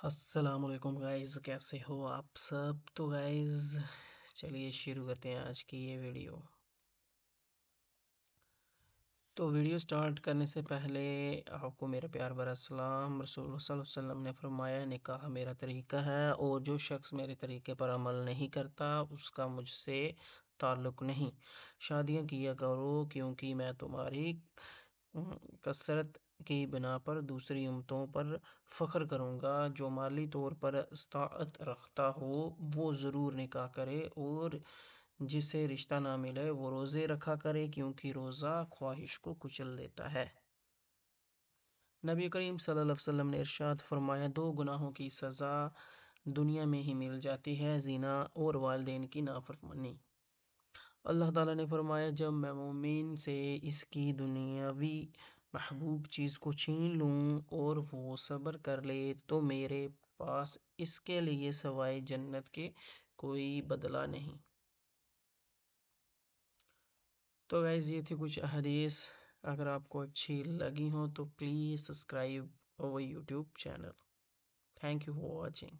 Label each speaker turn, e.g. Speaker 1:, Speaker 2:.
Speaker 1: السلام علیکم گائز، کیسے ہو آپ سب؟ تو گائز چلیے شروع کرتے ہیں آج کی یہ ویڈیو۔ تو ویڈیو سٹارٹ کرنے سے پہلے آپ کو میرا پیار بھرا سلام۔ رسول اللہ صلی اللہ علیہ وسلم نے فرمایا نکاح میرا طریقہ ہے اور جو شخص میرے طریقے پر عمل نہیں کرتا اس کا مجھ سے تعلق نہیں۔ شادیاں کیا کرو کیونکہ میں تمہاری کثرت کی بنا پر دوسری امتوں پر فخر کروں گا۔ جو مالی طور پر استطاعت رکھتا ہو وہ ضرور نکاح کرے، اور جسے رشتہ نہ ملے وہ روزے رکھا کرے، کیونکہ روزہ خواہش کو کچل دیتا ہے۔ نبی کریم صلی اللہ علیہ وسلم نے ارشاد فرمایا، دو گناہوں کی سزا دنیا میں ہی مل جاتی ہے، زنا اور والدین کی نافرمانی۔ اللہ تعالیٰ نے فرمایا، جب میں مومن سے اس کی دنیاوی محبوب چیز کو چھین لوں اور وہ صبر کر لے تو میرے پاس اس کے لیے سوائے جنت کے کوئی بدلہ نہیں۔ تو گائز یہ تھی کچھ احادیث، اگر آپ کو اچھی لگی ہوں تو please subscribe over YouTube channel. Thank you for watching.